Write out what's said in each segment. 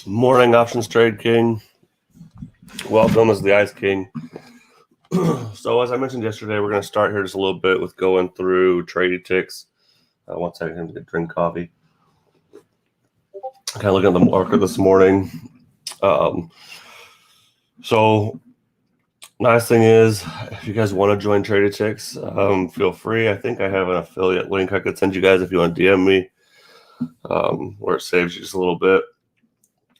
Morning options trade king. Welcome as the Ice King. So as I mentioned yesterday, we're going to start here just a little bit with going through trading ticks. One second, I'm going to drink coffee. Kind of looking at the market this morning. So nice thing is, if you guys want to join Trading Ticks, feel free. I think I have an affiliate link I could send you guys if you want to DM me, where it saves you just a little bit.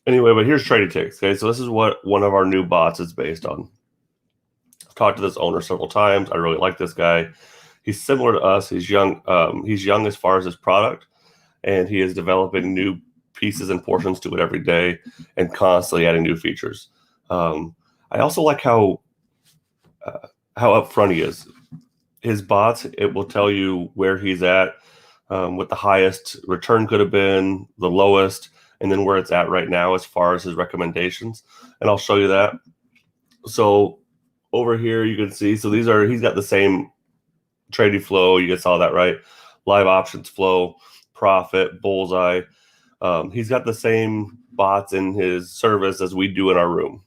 Anyway, but here's Trading Ticks. Okay, so this is what one of our new bots is based on. I've talked to this owner several times. I really like this guy. He's similar to us. He's young. He's young as far as his product, and he is developing new pieces and portions to it every day, and constantly adding new features. I also like how upfront he is. His bots, it will tell you where he's at, what the highest return could have been, the lowest, and then where it's at right now as far as his recommendations. And I'll show you that. So over here you can see, so he's got the same trading flow. You guys saw that, right? Live options flow, profit, bullseye. He's got the same bots in his service as we do in our room.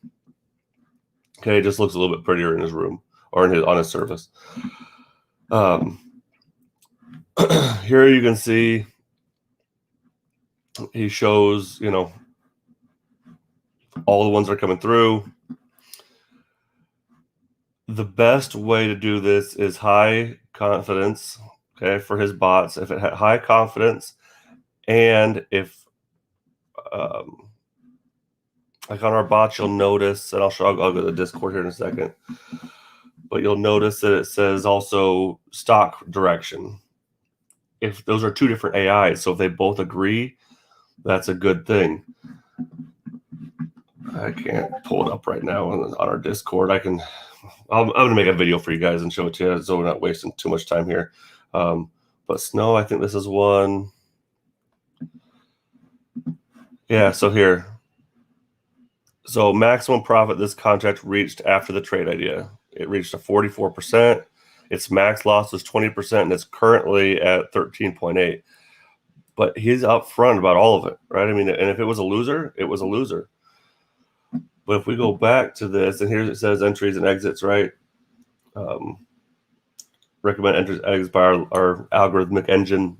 Okay, it just looks a little bit prettier in his room or on his service. Here you can see he shows, all the ones that are coming through. The best way to do this is high confidence, okay, for his bots. If it had high confidence, and if like on our bots, you'll notice, and I'll go to the Discord here in a second, but you'll notice that it says also stock direction. If those are two different AIs, so if they both agree, that's a good thing. I can't pull it up right now on our Discord. I'm going to make a video for you guys and show it to you, so we're not wasting too much time here. But Snow, I think this is one. Yeah, so here. So maximum profit this contract reached after the trade idea. It reached a 44%. Its max loss was 20%, and it's currently at 13.8. But he's upfront about all of it, right? I mean, and if it was a loser, it was a loser. But if we go back to this, and here it says entries and exits, right? Recommend entries and exits by our algorithmic engine.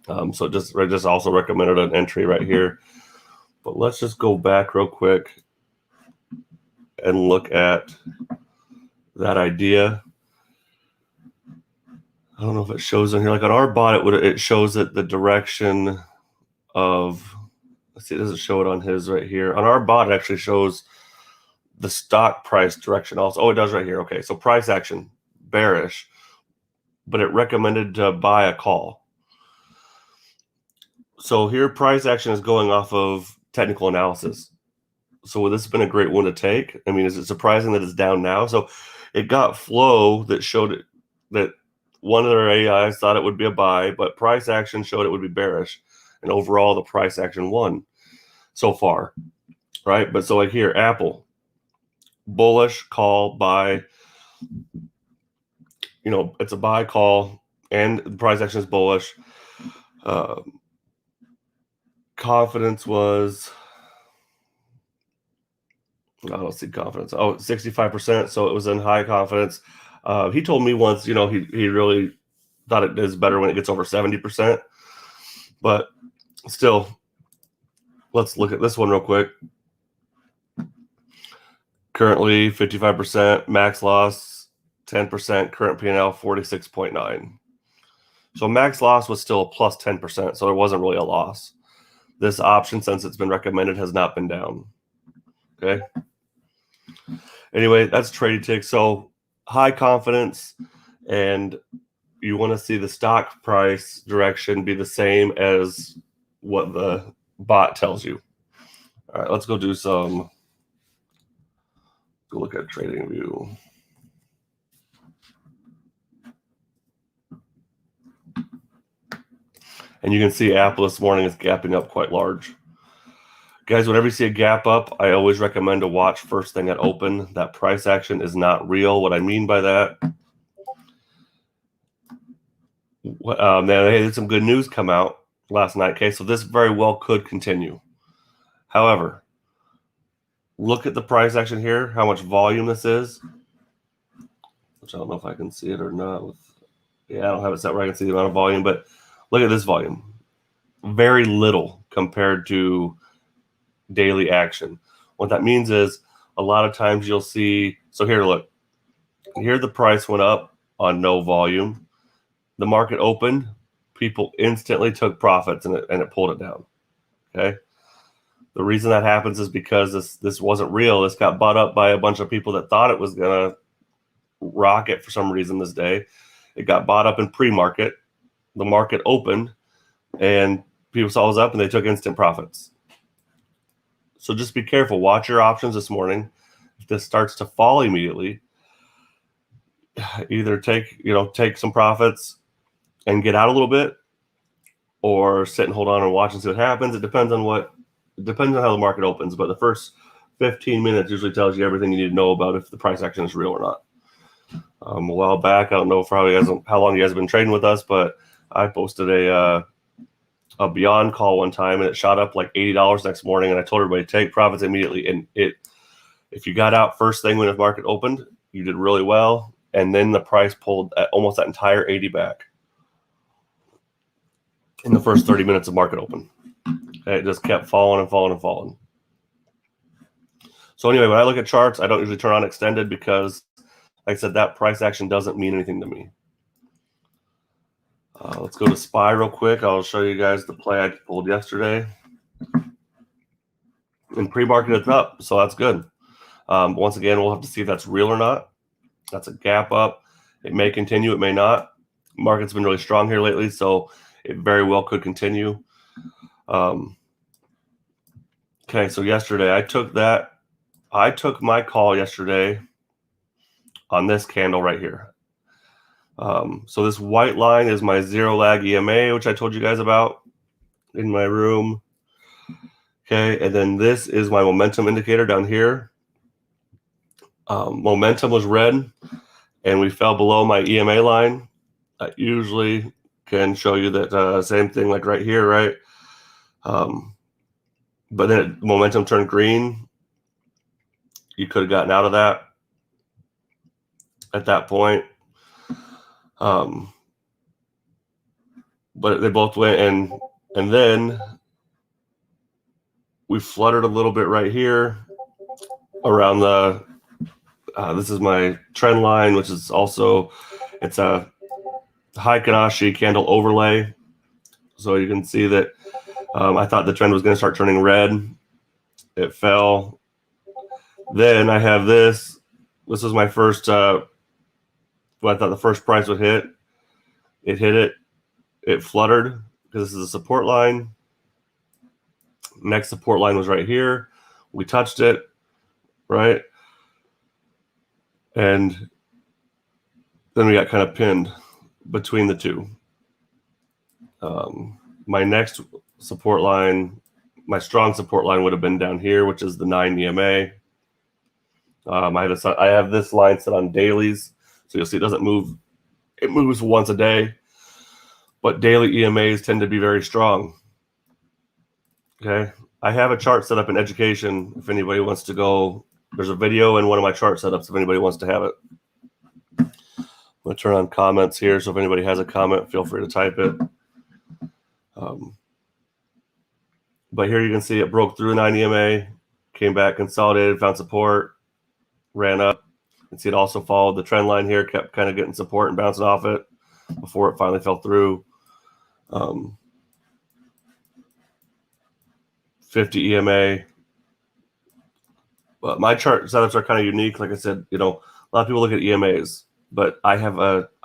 So it just also recommended an entry right here. But let's just go back real quick and look at that idea. I don't know if it shows in here. Like on our bot, it shows that the direction of, let's see, it doesn't show it on his right here. On our bot, it actually shows the stock price direction also. Oh, it does right here. Okay, so price action, bearish, but it recommended to buy a call. So here, price action is going off of technical analysis. So this has been a great one to take. I mean, is it surprising that it's down now? So it got flow that showed it that one of their AIs thought it would be a buy, but price action showed it would be bearish. And overall, the price action won so far, right? But so like here, Apple, bullish, call, buy. It's a buy, call, and the price action is bullish. Confidence was, I don't see confidence. 65%. So it was in high confidence. He told me once, he really thought it is better when it gets over 70%. But still, let's look at this one real quick. Currently 55%, max loss 10%, current P&L 46.9. So max loss was still a plus 10%, so there wasn't really a loss. This option, since it's been recommended, has not been down. Okay. Anyway, that's Trading Tick. So high confidence, and you want to see the stock price direction be the same as what the bot tells you. All right, let's go do go look at Trading View. And you can see Apple this morning is gapping up quite large. Guys, whenever you see a gap up, I always recommend to watch first thing at open. That price action is not real. What I mean by that, they had some good news come out last night. Okay, so this very well could continue. However, look at the price action here, how much volume this is, which I don't know if I can see it or not. I don't have it set where I can see the amount of volume, but look at this volume. Very little compared to daily action. What that means is a lot of times you'll see, so here, look, here the price went up on no volume. The market opened, people instantly took profits and it pulled it down. Okay. The reason that happens is because this wasn't real. This got bought up by a bunch of people that thought it was going to rocket for some reason this day. It got bought up in pre-market. The market opened and people saw it was up and they took instant profits. So just be careful. Watch your options this morning. If this starts to fall immediately, either take some profits and get out a little bit, or sit and hold on and watch and see what happens. It depends on how the market opens, but the first 15 minutes usually tells you everything you need to know about if the price action is real or not. A while back, I don't know for how long you guys have been trading with us, but I posted a Beyond call one time and it shot up like $80 next morning, and I told everybody take profits immediately. And if you got out first thing when the market opened, you did really well, and then the price pulled almost that entire 80 back in the first 30 minutes of market open. Okay, it just kept falling and falling and falling. So anyway, when I look at charts, I don't usually turn on extended because, like I said, that price action doesn't mean anything to me. Let's go to SPY real quick. I'll show you guys the play I pulled yesterday. In pre-market, it's up, so that's good. Once again, we'll have to see if that's real or not. That's a gap up. It may continue, it may not. Market's been really strong here lately, so it very well could continue. Okay, so yesterday I took my call yesterday on this candle right here. So this white line is my zero lag EMA, which I told you guys about in my room. Okay, and then this is my momentum indicator down here. Momentum was red, and we fell below my EMA line. I usually can show you that same thing like right here, right? But then momentum turned green. You could have gotten out of that at that point. But they both went, and then we fluttered a little bit right here around the this is my trend line, which is also, it's a Heikin-Ashi candle overlay. So you can see that I thought the trend was going to start turning red. It fell. Then I have this. This was my first what I thought the first price would hit. It hit it. It fluttered because this is a support line. Next support line was right here. We touched it, right? And then we got kind of pinned between the two. My next support line, my strong support line would have been down here, which is the 9 EMA. I have this line set on dailies, so you'll see it doesn't move. It moves once a day, but daily EMAs tend to be very strong. Okay, I have a chart set up in education. If anybody wants to go, there's a video in one of my chart setups if anybody wants to have it. I'm going to turn on comments here, so if anybody has a comment, feel free to type it. But here you can see it broke through 9 EMA, came back, consolidated, found support, ran up. You can see it also followed the trend line here, kept kind of getting support and bouncing off it before it finally fell through. 50 EMA. But my chart setups are kind of unique. Like I said, a lot of people look at EMAs, but I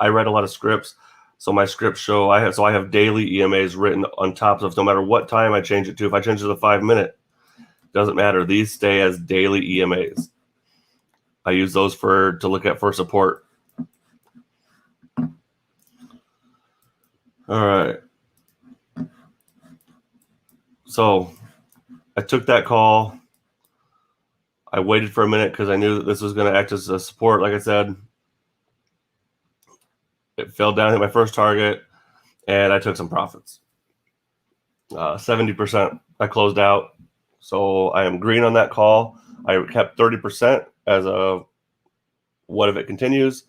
read a lot of scripts. So my scripts show I have daily EMAs written on top of, no matter what time I change it to. If I change it to 5 minute, doesn't matter. These stay as daily EMAs. I use those to look at for support. All right. So I took that call. I waited for a minute because I knew that this was going to act as a support. Like I said, it fell down, hit my first target, and I took some profits. 70% I closed out. So I am green on that call. I kept 30% as a what if it continues.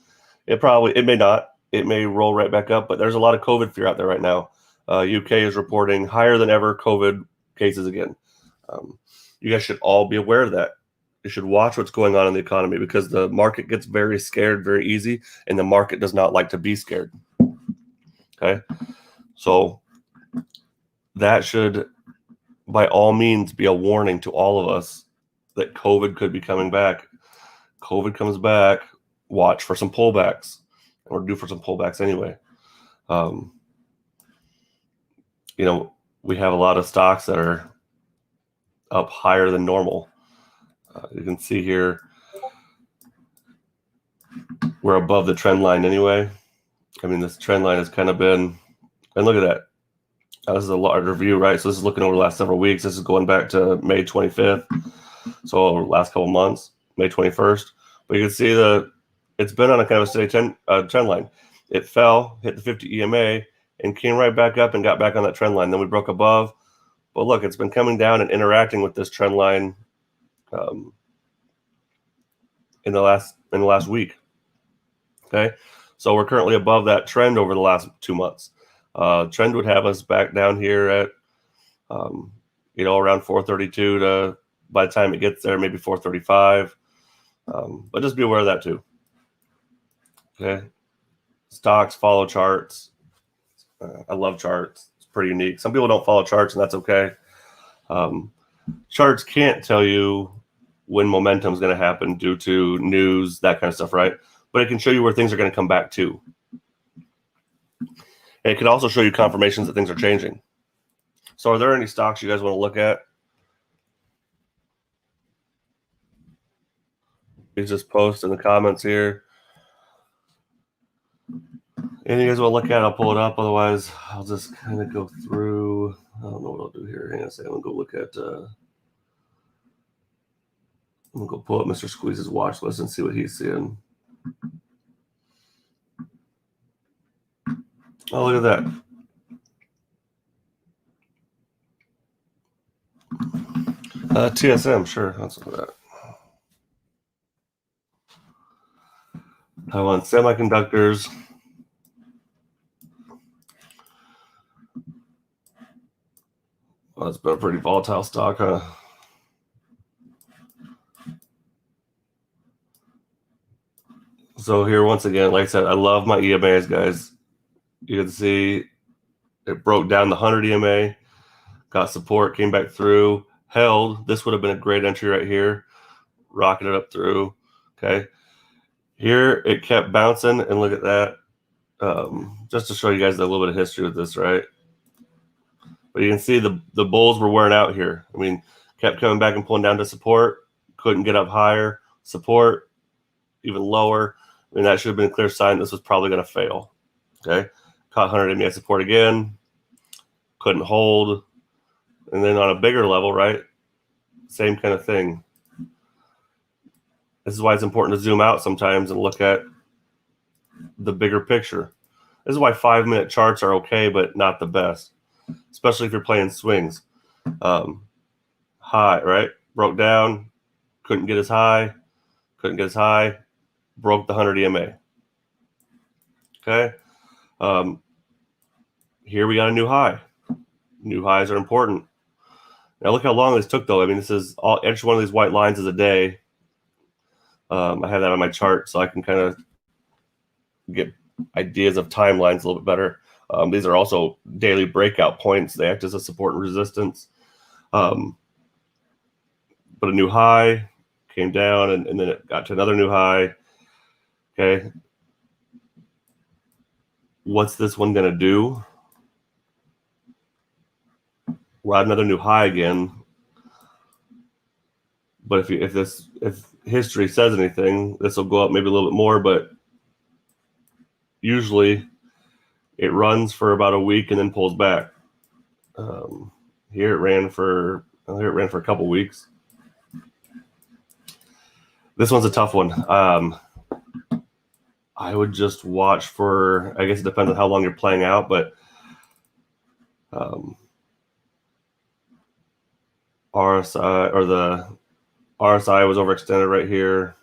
It may not. It may roll right back up, but there's a lot of COVID fear out there right now. UK is reporting higher than ever COVID cases again. You guys should all be aware of that. You should watch what's going on in the economy because the market gets very scared very easy, and the market does not like to be scared. Okay? So that should, by all means, be a warning to all of us that COVID could be coming back. COVID comes back, watch for some pullbacks. We're due for some pullbacks anyway. We have a lot of stocks that are up higher than normal. You can see here, we're above the trend line anyway. I mean, this trend line has kind of been, and look at that. This is a larger view, right? So this is looking over the last several weeks. This is going back to May 25th. So over the last couple months, May 21st. But you can see it's been on a kind of a steady trend line. It fell, hit the 50 EMA, and came right back up and got back on that trend line. Then we broke above. But look, it's been coming down and interacting with this trend line in the last week. Okay, so we're currently above that trend over the last 2 months. Trend would have us back down here at around 432 to, by the time it gets there, maybe 435. But just be aware of that too. Okay, stocks follow charts. I love charts. It's pretty unique. Some people don't follow charts, and that's okay. Charts can't tell you when momentum is going to happen due to news, that kind of stuff, right? But it can show you where things are going to come back to. And it can also show you confirmations that things are changing. So are there any stocks you guys want to look at? Please just post in the comments here. Anything you guys want to look at, I'll pull it up. Otherwise, I'll just kind of go through. I don't know what I'll do here. Hang on a second. I'm going to go look at I'm going to go pull up Mr. Squeeze's watch list and see what he's seeing. Oh, look at that. TSM, sure. Let's look at that. Taiwan Semiconductors. Well, it's been a pretty volatile stock, huh? So here, once again, like I said, I love my EMAs, guys. You can see it broke down the 100 EMA, got support, came back through, held. This would have been a great entry right here, rocking it up through. Okay, here it kept bouncing, and look at that. Just to show you guys a little bit of history with this, right? But you can see the bulls were wearing out here. I mean, kept coming back and pulling down to support, couldn't get up higher, support, even lower. I mean, that should have been a clear sign this was probably going to fail. Okay, caught 100 EMA support again, couldn't hold. And then on a bigger level, right, same kind of thing. This is why it's important to zoom out sometimes and look at the bigger picture. This is why 5-minute charts are okay, but not the best, especially if you're playing swings. High, right? Broke down, couldn't get as high, broke the 100 EMA. Okay. Here we got a new high. New highs are important. Now look how long this took, though. I mean, this is each one of these white lines is a day. I have that on my chart so I can kind of get ideas of timelines a little bit better. These are also daily breakout points. They act as a support and resistance. But a new high came down, and then it got to another new high. Okay. What's this one going to do? We're at another new high again. But if history says anything, this will go up maybe a little bit more, but usually it runs for about a week and then pulls back. Here it ran for a couple weeks. This one's a tough one. I would just watch for, I guess it depends on how long you're playing out, but RSI, or the RSI was overextended right here.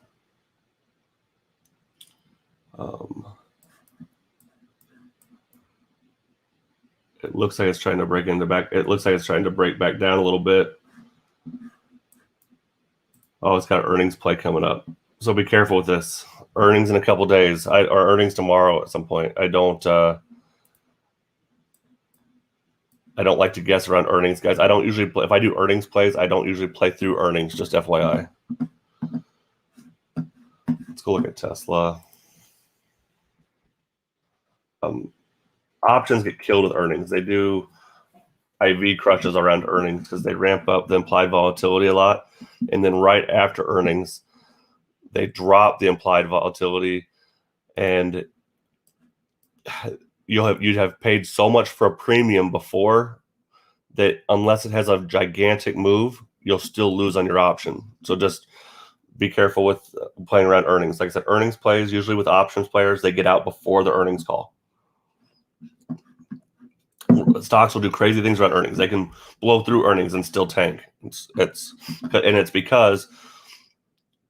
It looks like it's trying to break into back. It looks like it's trying to break back down a little bit. Oh, it's got an earnings play coming up. So be careful with this. Earnings in a couple days, or earnings tomorrow at some point. I don't like to guess around earnings, guys. I don't usually play. If I do earnings plays, I don't usually play through earnings, just FYI. Let's go look at Tesla. Options get killed with earnings. They do IV crushes around earnings because they ramp up the implied volatility a lot. And then right after earnings, they drop the implied volatility, and you'd have paid so much for a premium before that unless it has a gigantic move, you'll still lose on your option. So just be careful with playing around earnings. Like I said, earnings plays, usually with options players, they get out before the earnings call. Stocks will do crazy things around earnings. They can blow through earnings and still tank. It's because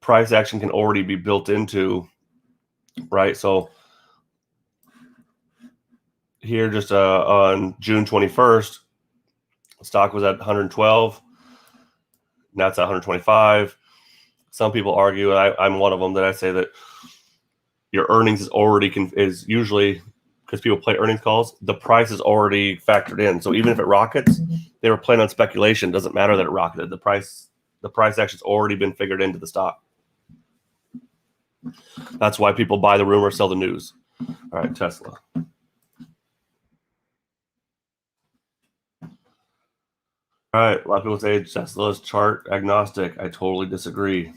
price action can already be built into, right? So here, just on June 21st, stock was at 112. Now it's at 125. Some people argue, and I'm one of them, that I say that your earnings is usually, because people play earnings calls, the price is already factored in. So even if it rockets, they were playing on speculation. It doesn't matter that it rocketed. The price action's already been figured into the stock. That's why people buy the rumor, sell the news. All right, Tesla. All right, a lot of people say Tesla's chart agnostic. I totally disagree.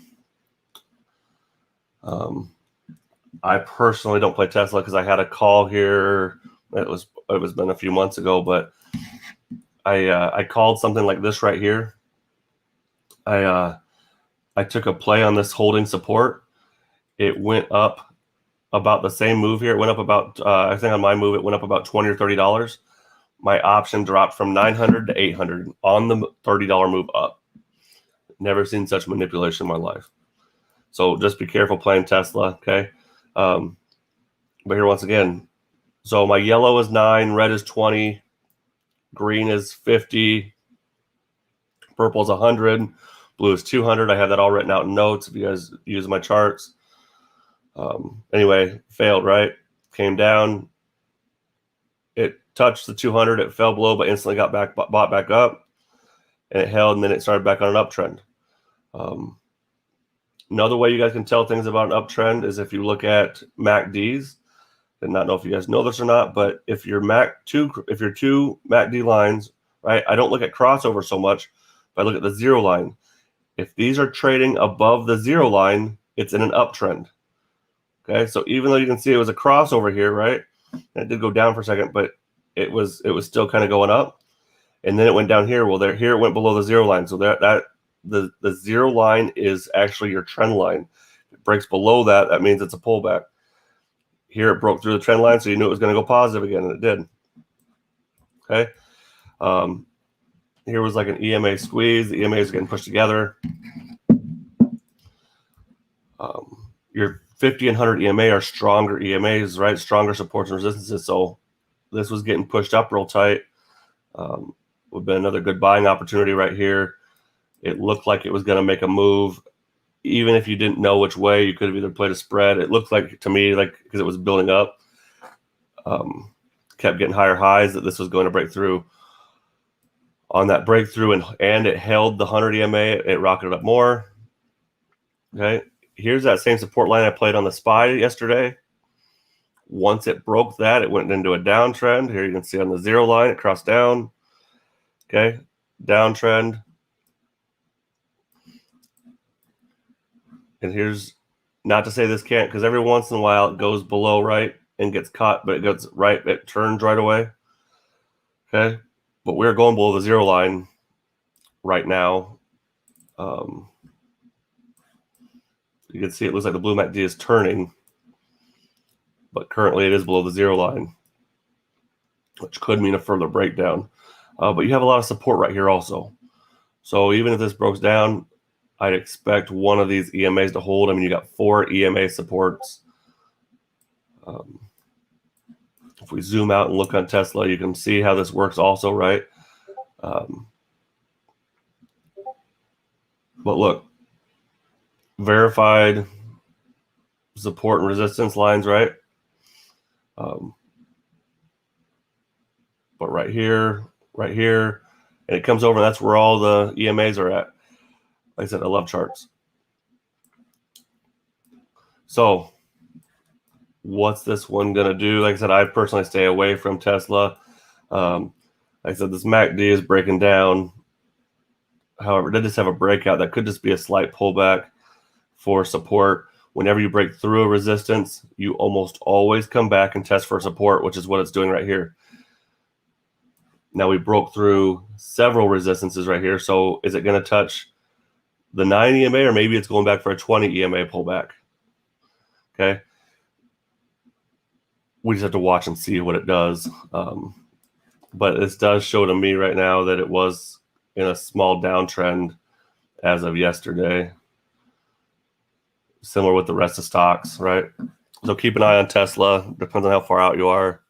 I personally don't play Tesla because I had a call here. It was been a few months ago, but I called something like this right here. I took a play on this holding support. It went up about the same move here. It went up about I think on my move it went up about $20 or $30. My option dropped from 900 to 800 on the $30 move up. Never seen such manipulation in my life. So just be careful playing Tesla, okay? But here once again, so my yellow is 9, red is 20, green is 50, purple is 100, blue is 200. I have that all written out in notes if you guys use my charts. Anyway, failed, right? Came down. It touched the 200. It fell below, but instantly bought back up, and it held, and then it started back on an uptrend. Another way you guys can tell things about an uptrend is if you look at MACDs. And not know if you guys know this or not, but if your two MACD lines, right? I don't look at crossover so much, but I look at the zero line. If these are trading above the zero line, it's in an uptrend. Okay, so even though you can see it was a crossover here, right? And it did go down for a second, but it was still kind of going up, and then it went down here. Well, here it went below the zero line, so the zero line is actually your trend line. If it breaks below that, that means it's a pullback. Here it broke through the trend line, so you knew it was going to go positive again, and it did. Okay. Here was like an EMA squeeze. The EMA is getting pushed together. Your 50 and 100 EMA are stronger EMAs, right? Stronger supports and resistances. So this was getting pushed up real tight. Would have been another good buying opportunity right here. It looked like it was going to make a move. Even if you didn't know which way, you could have either played a spread. It looked like, to me, like because it was building up, kept getting higher highs, that this was going to break through. On that breakthrough, and it held the 100 EMA, it rocketed up more. Okay, here's that same support line I played on the SPY yesterday. Once it broke that, it went into a downtrend. Here you can see on the zero line, it crossed down. Okay, downtrend. And here's, not to say this can't, because every once in a while it goes below, right, and gets caught, but it goes right, it turns right away. Okay, but we're going below the zero line right now. You can see it looks like the blue MACD is turning, but currently it is below the zero line, which could mean a further breakdown. But you have a lot of support right here also. So even if this broke down, I'd expect one of these EMAs to hold. I mean, you got 4 EMA supports. If we zoom out and look on Tesla, you can see how this works also, right? But look, verified support and resistance lines, right? But right here, and it comes over, and that's where all the EMAs are at. Like I said, I love charts. So what's this one going to do? Like I said, I personally stay away from Tesla. Like I said, this MACD is breaking down. However, it did just have a breakout. That could just be a slight pullback for support. Whenever you break through a resistance, you almost always come back and test for support, which is what it's doing right here. Now we broke through several resistances right here. So is it going to touch the 9 EMA, or maybe it's going back for a 20 EMA pullback? Okay. We just have to watch and see what it does. But it does show to me right now that it was in a small downtrend as of yesterday. Similar with the rest of stocks, right? So keep an eye on Tesla. Depends on how far out you are.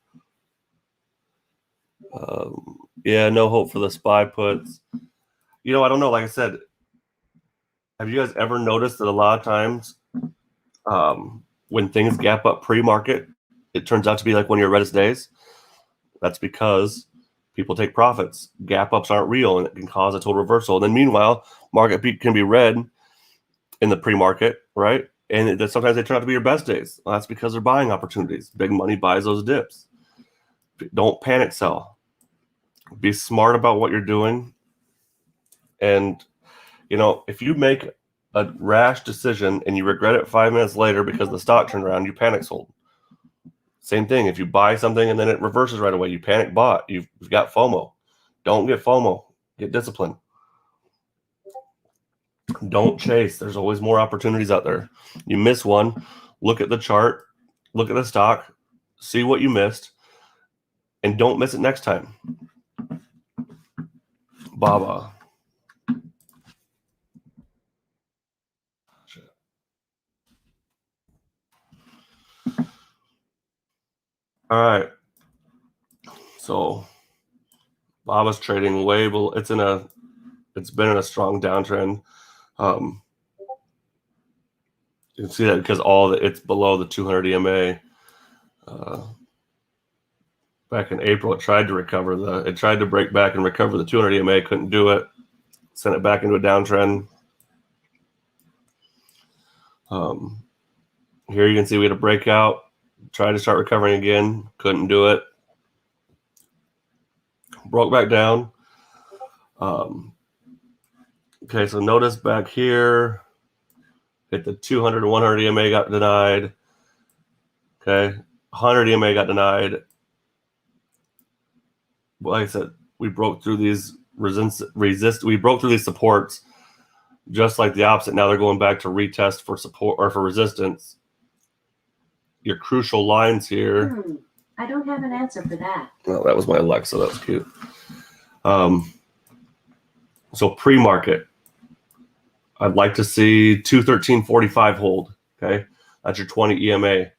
Yeah, no hope for the SPY puts. I don't know. Like I said, have you guys ever noticed that a lot of times when things gap up pre-market, it turns out to be like one of your reddest days? That's because people take profits. Gap ups aren't real, and it can cause a total reversal. And then meanwhile, market peak can be red in the pre-market, right? And sometimes they turn out to be your best days. Well, that's because they're buying opportunities. Big money buys those dips. Don't panic sell. Be smart about what you're doing. And, if you make a rash decision and you regret it 5 minutes later because the stock turned around, you panic sold. Same thing. If you buy something and then it reverses right away, you panic bought. You've got FOMO. Don't get FOMO. Get disciplined. Don't chase. There's always more opportunities out there. You miss one, look at the chart, look at the stock, see what you missed, and don't miss it next time. Baba. All right. So Baba's trading way below. It's been in a strong downtrend. You can see that because it's below the 200 EMA. Back in April, it tried to break back and recover the 200 EMA, couldn't do it. Sent it back into a downtrend. Here you can see we had a breakout, tried to start recovering again, couldn't do it. Broke back down. Okay, so notice back here, hit the 200 and 100 EMA got denied. Okay, 100 EMA got denied. Like I said, we broke through these we broke through these supports, just like the opposite. Now they're going back to retest for support or for resistance. Your crucial lines here. I don't have an answer for that. Oh, that was my Alexa. That was cute. So pre-market, I'd like to see 213.45 hold. Okay, that's your 20 EMA.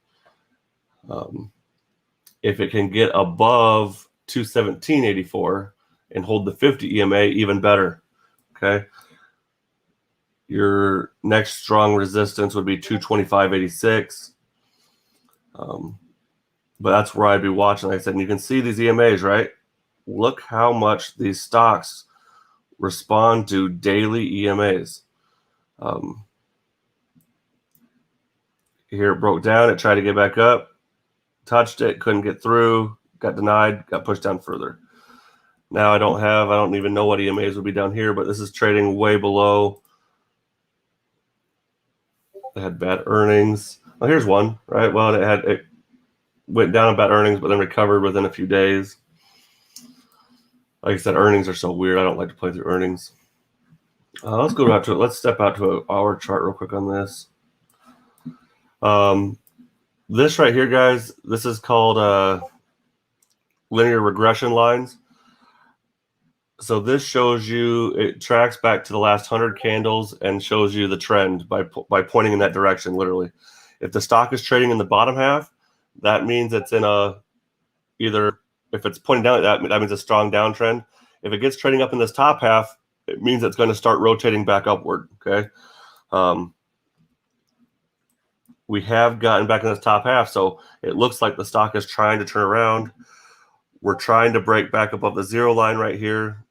If it can get above 217.84 and hold the 50 EMA, even better. Okay. Your next strong resistance would be 225.86. But that's where I'd be watching. Like I said, and you can see these EMAs, right? Look how much these stocks respond to daily EMAs. Here it broke down. It tried to get back up, touched it, couldn't get through, got denied, got pushed down further. Now I don't even know what EMAs would be down here, but this is trading way below. They had bad earnings. Well, here's one, right? Well, it went down in bad earnings, but then recovered within a few days. Like I said, earnings are so weird. I don't like to play through earnings. Let's go out to it. Let's step out to an hour chart real quick on this. This right here, guys, this is called linear regression lines. So this shows you, it tracks back to the last 100 candles and shows you the trend by pointing in that direction, literally. If the stock is trading in the bottom half, that means it's in a, either, if it's pointing down, that means a strong downtrend. If it gets trading up in this top half, it means it's going to start rotating back upward, okay? We have gotten back in this top half, so it looks like the stock is trying to turn around. We're trying to break back above the zero line right here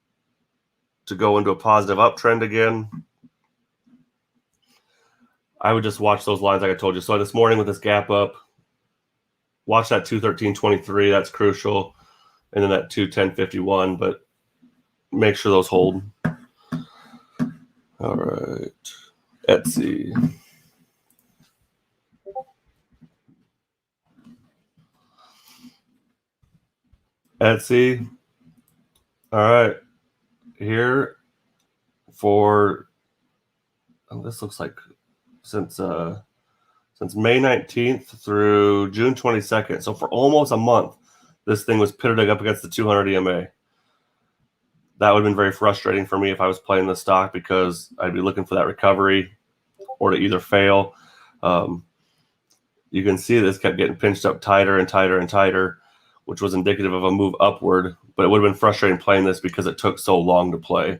to go into a positive uptrend again. I would just watch those lines like I told you. So this morning with this gap up, watch that 213.23. That's crucial. And then that 210.51, but make sure those hold. All right. Etsy. Etsy. All right. Here for, this looks like since May 19th through June 22nd. So for almost a month, this thing was pitted up against the 200 EMA. That would have been very frustrating for me if I was playing the stock, because I'd be looking for that recovery or to either fail. You can see this kept getting pinched up tighter and tighter and tighter, which was indicative of a move upward, but it would have been frustrating playing this because it took so long to play.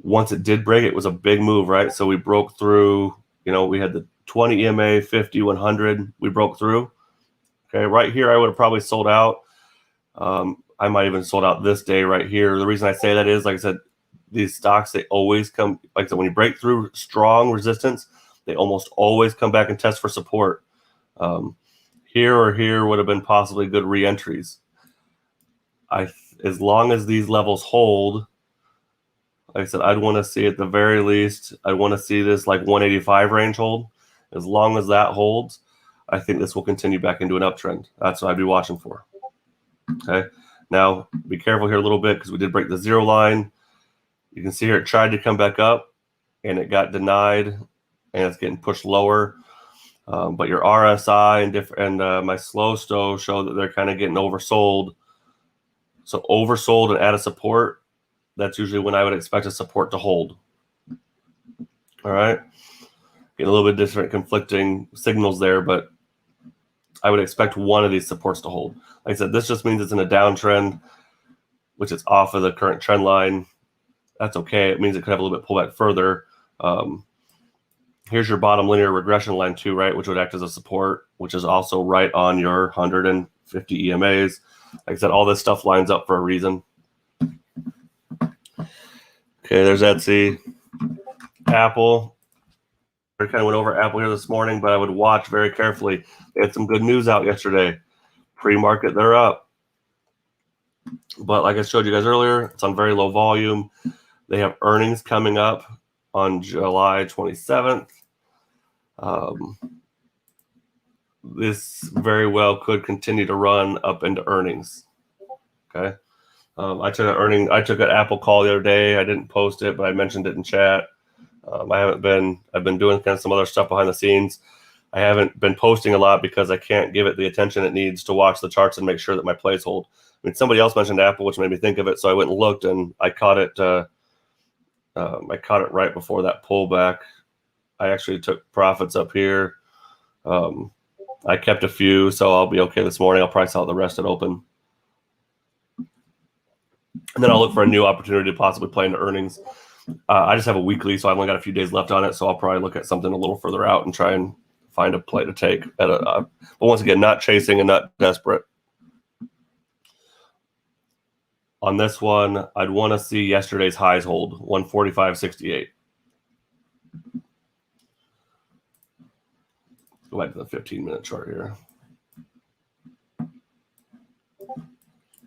Once it did break, it was a big move, right? So we broke through, we had the 20 EMA, 50, 100, we broke through. Okay, right here, I would have probably sold out. I might even sold out this day right here. The reason I say that is, like I said, these stocks, they always come, like I said, when you break through strong resistance, they almost always come back and test for support. Here or here would have been possibly good re-entries. As long as these levels hold, like I said, I'd want to see at the very least, I want to see this like 185 range hold. As long as that holds, I think this will continue back into an uptrend. That's what I'd be watching for. Okay. Now, be careful here a little bit because we did break the zero line. You can see here it tried to come back up and it got denied and it's getting pushed lower. But your RSI and my slow stow show that they're kind of getting oversold. So oversold and at a support, that's usually when I would expect a support to hold. All right. Getting a little bit different conflicting signals there, but I would expect one of these supports to hold. Like I said, this just means it's in a downtrend, which is off of the current trend line. That's okay. It means it could have a little bit pullback further. Here's your bottom linear regression line too, right? Which would act as a support, which is also right on your 150 EMAs. Like I said, all this stuff lines up for a reason. Okay, there's Etsy. Apple. I kind of went over Apple here this morning, but I would watch very carefully. They had some good news out yesterday. Pre-market, they're up. But like I showed you guys earlier, it's on very low volume. They have earnings coming up on July 27th. This very well could continue to run up into earnings. Okay. I took an Apple call the other day. I didn't post it, but I mentioned it in chat. I've been doing kind of some other stuff behind the scenes. I haven't been posting a lot because I can't give it the attention it needs to watch the charts and make sure that my plays hold. I mean, somebody else mentioned Apple, which made me think of it. So I went and looked and I caught it. I caught it right before that pullback. I actually took profits up here. I kept a few, so I'll be okay this morning. I'll price out the rest at open. And then I'll look for a new opportunity to possibly play into earnings. I just have a weekly, so I've only got a few days left on it. So I'll probably look at something a little further out and try and find a play to take. But once again, not chasing and not desperate. On this one, I'd want to see yesterday's highs hold, 145.68. Go back to the 15-minute chart here.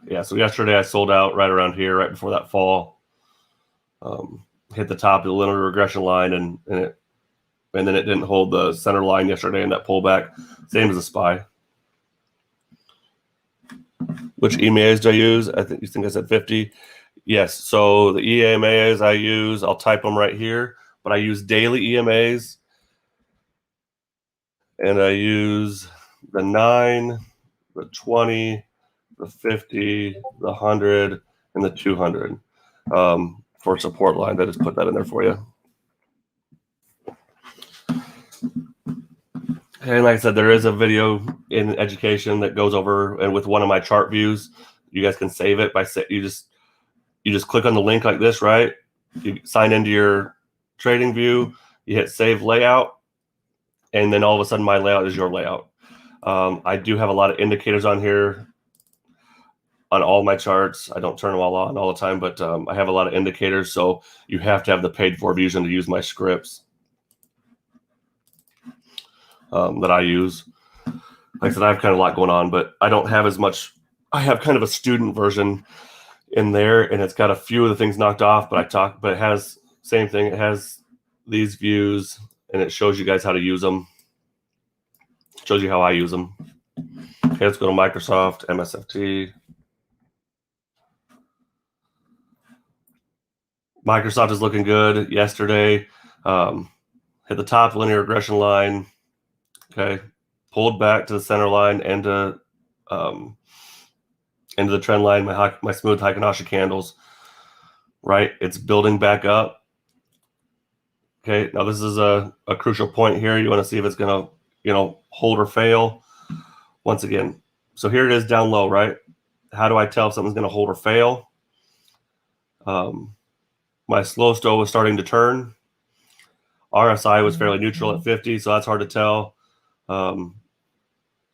Yeah, so yesterday I sold out right around here, right before that fall. Hit the top of the linear regression line, and then it didn't hold the center line yesterday in that pullback. Same as the SPY. Which EMAs do I use? You think I said 50? Yes. So the EMAs I use, I'll type them right here, but I use daily EMAs, and I use the 9, the 20, the 50, the 100, and and the 200 for support line. I just put that in there for you. And like I said, there is a video in education that goes over, and with one of my chart views, you guys can save it by you just click on the link like this, right? You sign into your trading view, you hit save layout, and then all of a sudden my layout is your layout. I do have a lot of indicators on here on all my charts. I don't turn them all on all the time, but I have a lot of indicators, so you have to have the paid for version to use my scripts that I use. Like I said, I have kind of a lot going on, but I don't have as much. I have kind of a student version in there, and it's got a few of the things knocked off, but it has same thing. It has these views, and it shows you guys how to use them. It shows you how I use them. Okay, let's go to Microsoft, MSFT. Microsoft is looking good. Yesterday, hit the top linear regression line. Okay, pulled back to the center line and to into the trend line. My smooth Heikenasha candles. Right, it's building back up. Okay, now this is a crucial point here. You want to see if it's going to hold or fail. Once again, so here it is down low, right? How do I tell if something's going to hold or fail? My slow stow was starting to turn. RSI was fairly neutral at 50, so that's hard to tell.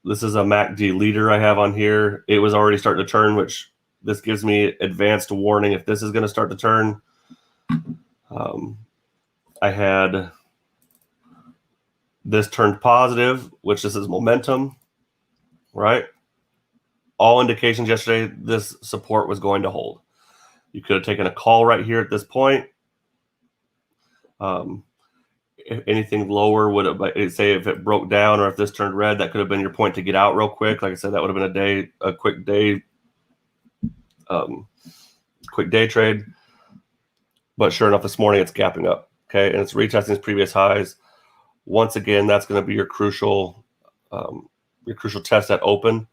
This is a MACD leader I have on here. It was already starting to turn, which this gives me advanced warning if this is going to start to turn. I had this turned positive, which this is momentum, right? All indications yesterday, this support was going to hold. You could have taken a call right here at this point. If anything lower would have, say if it broke down or if this turned red, that could have been your point to get out real quick. Like I said, that would have been a quick day trade. But sure enough, this morning it's gapping up. Okay, and it's retesting its previous highs. Once again, that's going to be your crucial test at open.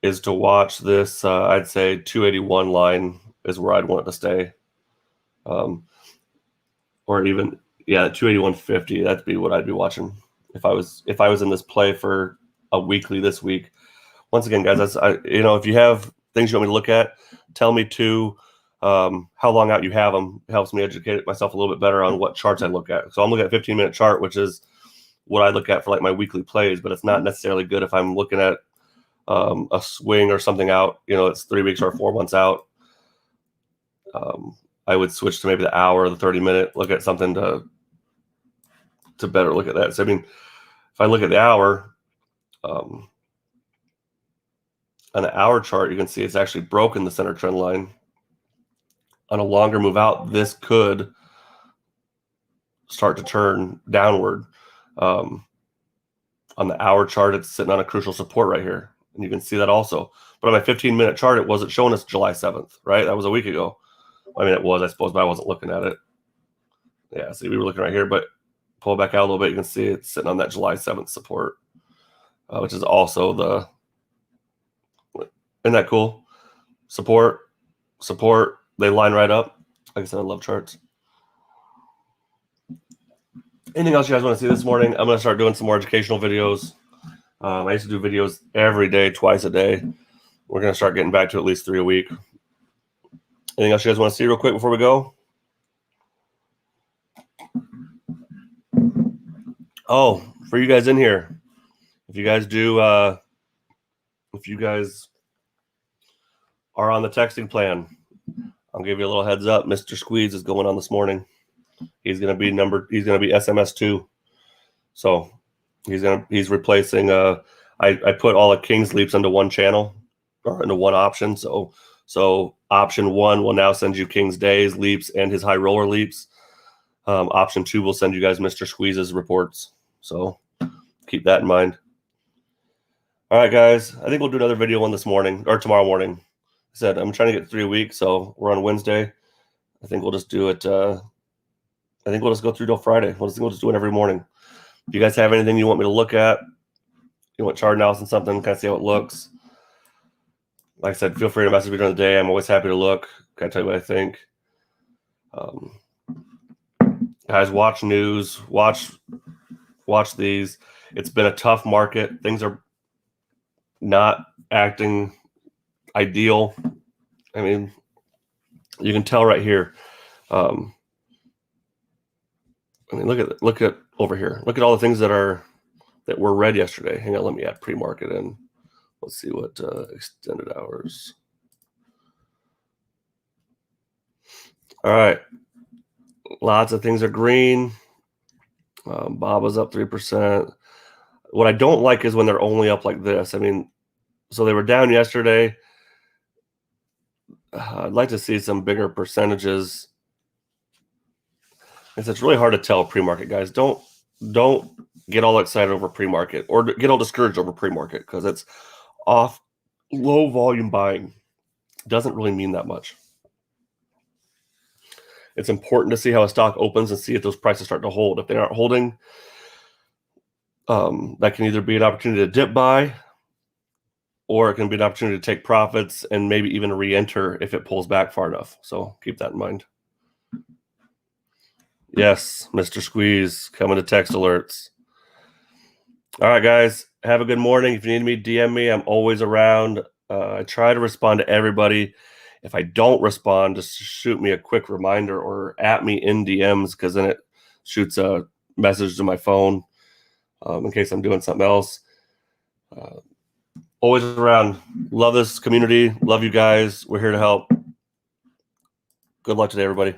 Is to watch this. I'd say 281 line is where I'd want it to stay, or even 281.50. That'd be what I'd be watching if I was in this play for a weekly this week. Once again, guys, if you have things you want me to look at, tell me too. How long out you have them. It helps me educate myself a little bit better on what charts I look at. So I'm looking at a 15-minute chart, which is what I look at for like my weekly plays, but it's not necessarily good if I'm looking at a swing or something out. It's 3 weeks or 4 months out. I would switch to maybe the hour or the 30-minute, look at something to better look at that. So, if I look at the hour, on the hour chart, you can see it's actually broken the center trend line. On a longer move out, this could start to turn downward. On the hour chart, it's sitting on a crucial support right here. And you can see that also. But on my 15-minute chart, it wasn't showing us July 7th, right? That was a week ago. It was, I suppose, but I wasn't looking at it. Yeah, see, we were looking right here, but pull back out a little bit, you can see it's sitting on that July 7th support, which is also isn't that cool? Support, they line right up. Like I said, I love charts. Anything else you guys want to see this morning? I'm going to start doing some more educational videos. I used to do videos every day, twice a day. We're going to start getting back to at least 3 a week. Anything else you guys want to see real quick before we go? Oh, for you guys in here, if you guys are on the texting plan, I'll give you a little heads up. Mr. Squeeze is going on this morning. He's going to be SMS 2. So he's replacing I put all the King's leaps into one channel or into one option. So option 1 will now send you King's days, leaps, and his high roller leaps. Option 2 will send you guys Mr. Squeeze's reports. So keep that in mind. All right, guys. I think we'll do another video one this morning or tomorrow morning. I said I'm trying to get 3 a week, so we're on Wednesday. I think we'll just do it. I think we'll just go through till Friday. We'll just do it every morning. If you guys have anything you want me to look at, you want chart analysis, something, kind of see how it looks, Like I said, feel free to message me during the day. I'm always happy to look. Can I tell you what I think? Guys, watch news. Watch these. It's been a tough market. Things are not acting ideal. I mean, you can tell right here. I mean, look at over here. Look at all the things that were read yesterday. Hang on, let me add pre-market in. Let's see what extended hours. All right, lots of things are green. BABA's up 3%. What I don't like is when they're only up like this. I mean, so they were down yesterday. I'd like to see some bigger percentages. It's really hard to tell pre-market, guys. Don't get all excited over pre-market or get all discouraged over pre-market because it's off low volume buying. Doesn't really mean that much. It's important to see how a stock opens and see if those prices start to hold. If they aren't holding, that can either be an opportunity to dip buy, or it can be an opportunity to take profits and maybe even re-enter if it pulls back far enough. So keep that in mind. Yes, Mr. Squeeze, coming to text alerts. All right, guys, have a good morning. If you need me, DM me. I'm always around. I try to respond to everybody. If I don't respond, just shoot me a quick reminder or at me in DMs, because then it shoots a message to my phone in case I'm doing something else. Always around. Love this community. Love you guys. We're here to help. Good luck today, everybody.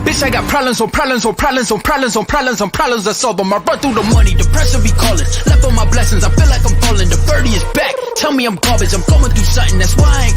Bitch, I got problems on problems on problems on problems on problems on problems. I solve them. I run through the money. The pressure be calling. Left on my blessings. I feel like I'm falling. The birdie is back. Tell me I'm garbage. I'm going through something. That's why I ain't